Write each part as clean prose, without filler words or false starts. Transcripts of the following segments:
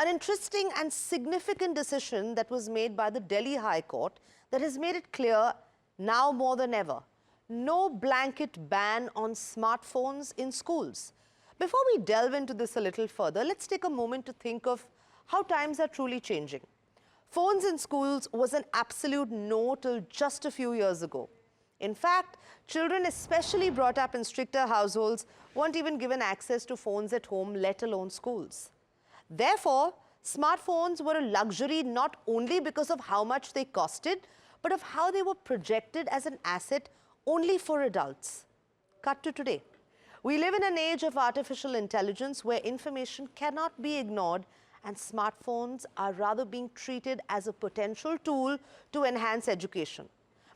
An interesting and significant decision that was made by the Delhi High Court that has made it clear now more than ever. No blanket ban on smartphones in schools. Before we delve into this a little further, let's take a moment to think of how times are truly changing. Phones in schools was an absolute no till just a few years ago. In fact, children especially brought up in stricter households weren't even given access to phones at home, let alone schools. Therefore, smartphones were a luxury not only because of how much they costed, but of how they were projected as an asset only for adults. Cut to today. We live in an age of artificial intelligence where information cannot be ignored, and smartphones are rather being treated as a potential tool to enhance education.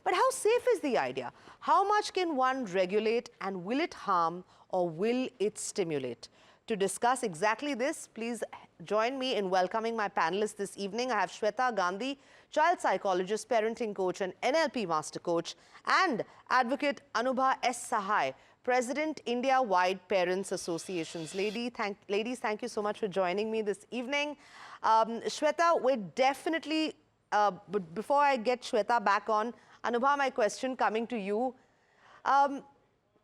But how safe is the idea? How much can one regulate, and will it harm or will it stimulate? To discuss exactly this, please join me in welcoming my panelists this evening. I have Shweta Gandhi, child psychologist, parenting coach and NLP master coach, and Advocate Anubha S Sahai, President, India-wide Parents Associations. Ladies, thank you so much for joining me this evening. Shweta, we're definitely, but before I get Shweta back on, Anubha, my question coming to you.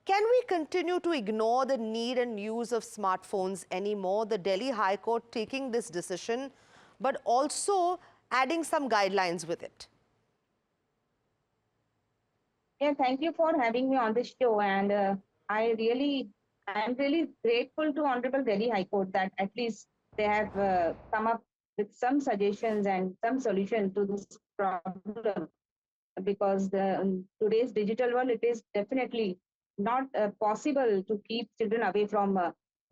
Can we continue to ignore the need and use of smartphones anymore? The Delhi High Court taking this decision, but also adding some guidelines with it. Yeah, thank you for having me on this show. And I'm really grateful to Honorable Delhi High Court that at least they have come up with some suggestions and some solution to this problem. Because in today's digital world, it is definitely not possible to keep children away from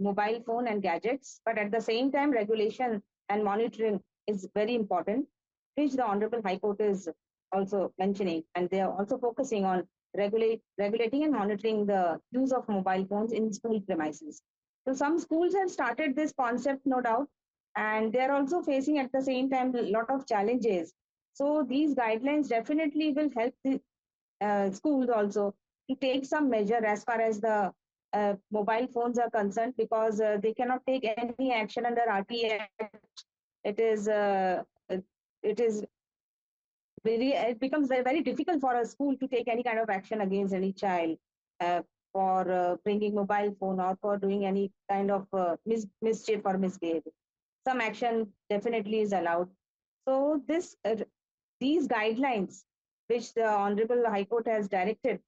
mobile phone and gadgets. But at the same time, regulation and monitoring is very important, which the Honorable High Court is also mentioning. And they are also focusing on regulating and monitoring the use of mobile phones in school premises. So some schools have started this concept, no doubt, and they're also facing at the same time a lot of challenges. So these guidelines definitely will help the schools also to take some measure as far as the mobile phones are concerned, because they cannot take any action under RTA. It becomes very difficult for a school to take any kind of action against any child for bringing mobile phone or for doing any kind of mischief or misbehavior. Some action definitely is allowed. So these guidelines, which the Honorable High Court has directed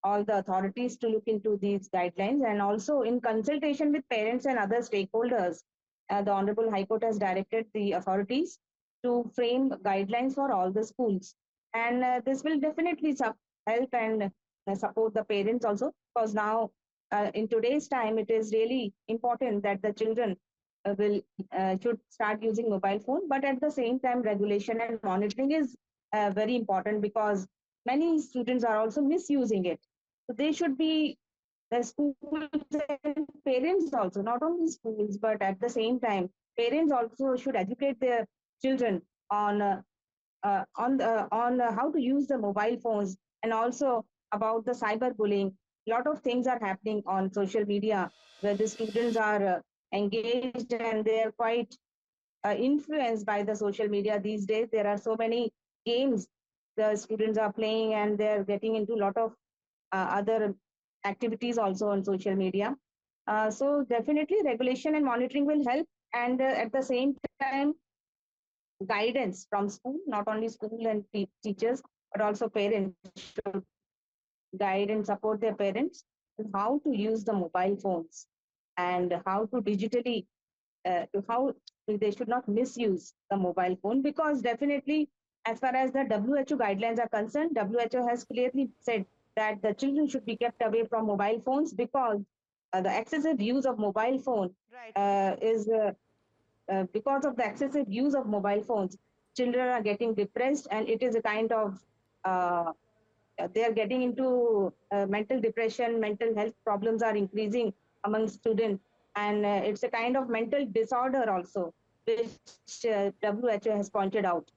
all the authorities to look into these guidelines, and also in consultation with parents and other stakeholders, the Honorable High Court has directed the authorities to frame guidelines for all the schools. And this will definitely help and support the parents also, because now in today's time, it is really important that the children should start using mobile phone, but at the same time, regulation and monitoring is very important, because many students are also misusing it. So they should be the schools and parents also, not only schools, but at the same time, parents also should educate their children on how to use the mobile phones, and also about the cyberbullying. A lot of things are happening on social media where the students are engaged, and they are quite influenced by the social media these days. There are so many games the students are playing, and they're getting into a lot of other activities also on social media. So definitely regulation and monitoring will help, and at the same time, guidance from school, not only school and teachers, but also parents should guide and support their parents in how to use the mobile phones and how to digitally, how they should not misuse the mobile phone. Because definitely, as far as the WHO guidelines are concerned, WHO has clearly said that the children should be kept away from mobile phones, because the excessive use of mobile phone is because of the excessive use of mobile phones, children are getting depressed, and it is a kind of they are getting into mental depression. Mental health problems are increasing among students, and it's a kind of mental disorder also, which WHO has pointed out.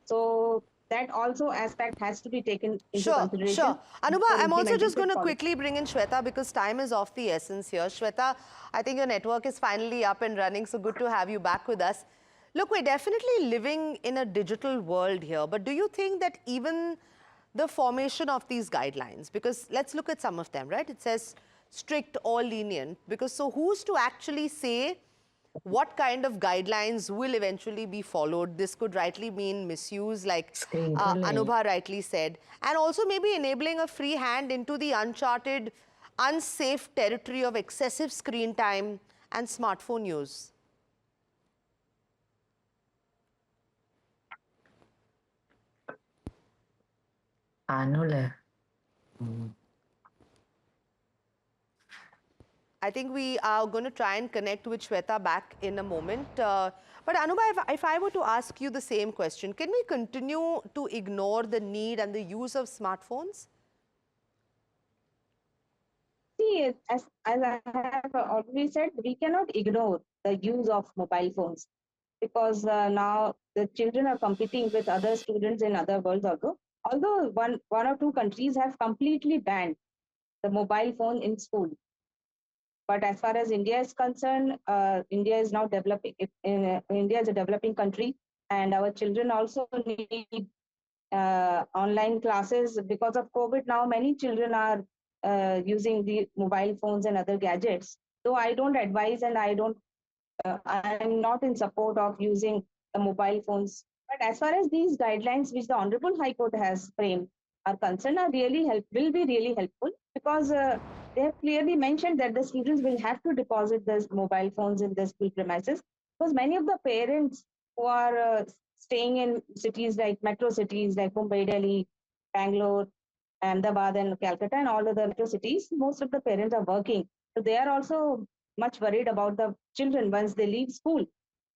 So that also aspect has to be taken into consideration. Sure. Anubha, I'm also just going to quickly bring in Shweta, because time is of the essence here. Shweta, I think your network is finally up and running, so good to have you back with us. Look, we're definitely living in a digital world here, but do you think that even the formation of these guidelines, because let's look at some of them, right? It says strict or lenient, because so who's to actually say what kind of guidelines will eventually be followed? This could rightly mean misuse, like Anubha rightly said, and also maybe enabling a free hand into the uncharted, unsafe territory of excessive screen time and smartphone use. Anule. I think we are going to try and connect with Shweta back in a moment. But Anubha, if I were to ask you the same question, can we continue to ignore the need and the use of smartphones? See, as I have already said, we cannot ignore the use of mobile phones because now the children are competing with other students in other worlds also. Although one or two countries have completely banned the mobile phone in school. But as far as India is concerned, India is now developing. India is a developing country, and our children also need online classes because of COVID. Now many children are using the mobile phones and other gadgets. So I don't advise, and I'm not in support of using the mobile phones. But as far as these guidelines, which the Honorable High Court has framed, are concerned, will be really helpful because they have clearly mentioned that the students will have to deposit these mobile phones in the school premises because many of the parents who are staying in cities like metro cities like Mumbai, Delhi, Bangalore, Ahmedabad, and Calcutta, and all other metro cities, most of the parents are working. So they are also much worried about the children once they leave school.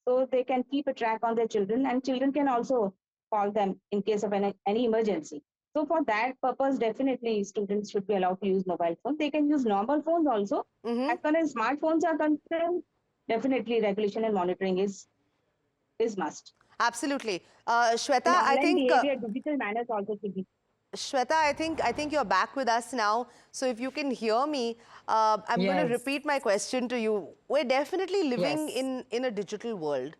So they can keep a track on their children, and children can also call them in case of any emergency. So for that purpose, definitely students should be allowed to use mobile phones. They can use normal phones also. As far as smartphones are concerned, definitely regulation and monitoring is must. Absolutely. Shweta, And I online think behavior, digital manners also should be. Shweta, I think you're back with us now. So if you can hear me, I'm going to Yes. repeat my question to you. We're definitely living Yes. in a digital world.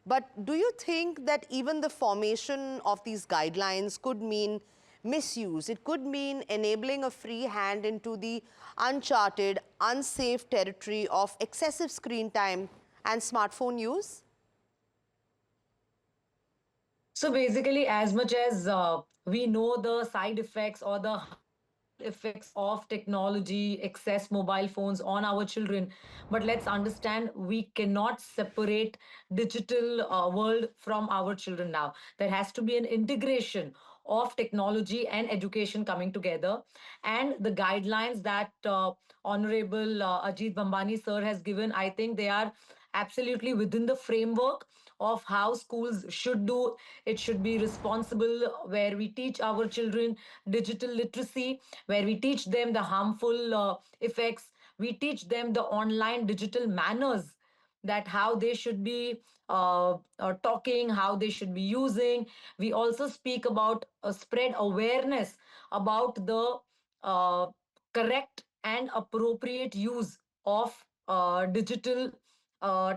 But do you think that even the formation of these guidelines could mean misuse? It could mean enabling a free hand into the uncharted, unsafe territory of excessive screen time and smartphone use? So basically, as much as we know the side effects or the harmful effects of technology, excess mobile phones on our children, but let's understand we cannot separate digital world from our children now. There has to be an integration of technology and education coming together, and the guidelines that Honorable Ajit Bambani sir has given, I think they are absolutely within the framework of how schools should do. It should be responsible, where we teach our children digital literacy, where we teach them the harmful effects, we teach them the online digital manners, that how they should be talking, how they should be using. We also speak about spread awareness about the uh, correct and appropriate use of digital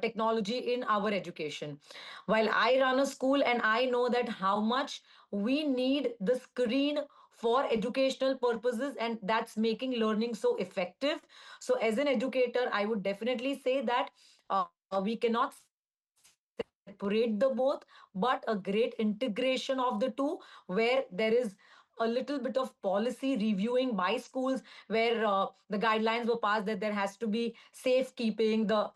technology in our education. While I run a school and I know that how much we need the screen for educational purposes, and that's making learning so effective. So as an educator, I would definitely say that we cannot separate the both, but a great integration of the two, where there is a little bit of policy reviewing by schools, where the guidelines were passed that there has to be safekeeping, the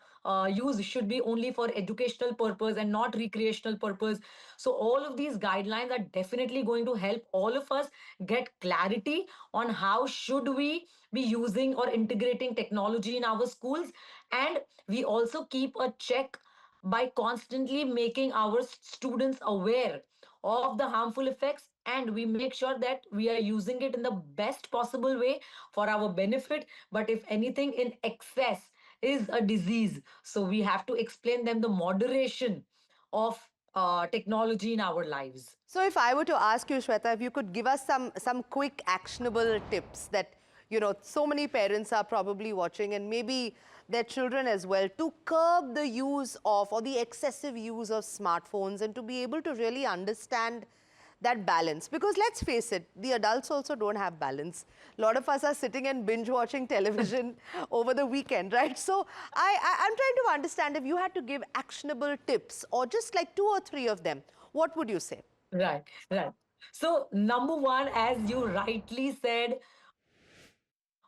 use should be only for educational purpose and not recreational purpose. So all of these guidelines are definitely going to help all of us get clarity on how should we be using or integrating technology in our schools. And we also keep a check by constantly making our students aware of the harmful effects, and we make sure that we are using it in the best possible way for our benefit. But if anything in excess is a disease, so we have to explain them the moderation of technology in our lives. So if I were to ask you, Shweta, if you could give us some quick actionable tips that, you know, so many parents are probably watching and maybe their children as well to curb the use of or the excessive use of smartphones and to be able to really understand that balance? Because let's face it, the adults also don't have balance. A lot of us are sitting and binge watching television over the weekend, right? So I'm trying to understand, if you had to give actionable tips or just like 2 or 3 of them, what would you say? Right, right. So, number one, as you rightly said,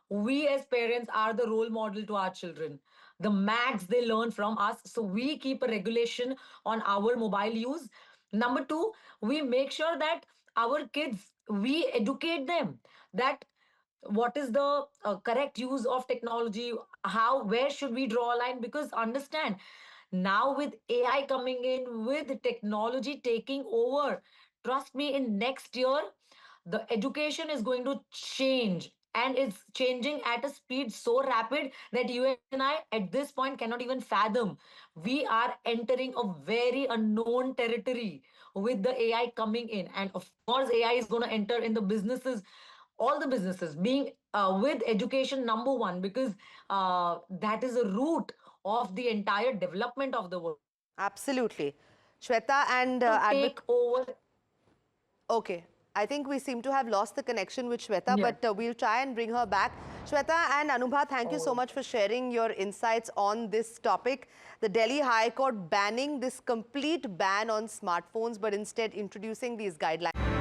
we as parents are the role model to our children. The max they learn from us. So, we keep a regulation on our mobile use. Number two, we make sure that our kids, we educate them that what is the correct use of technology, how, where should we draw a line, because understand, now with AI coming in, with technology taking over, trust me, in next year the education is going to change, and it's changing at a speed so rapid that you and I at this point cannot even fathom. We are entering a very unknown territory with the AI coming in, and of course AI is going to enter in the businesses, all the businesses, being with education number one, because that is the root of the entire development of the world. Absolutely. Shweta and To take over. Okay, I think we seem to have lost the connection with Shweta, Yeah. but we'll try and bring her back. Shweta and Anubha, thank you so much for sharing your insights on this topic. The Delhi High Court banning this complete ban on smartphones, but instead introducing these guidelines.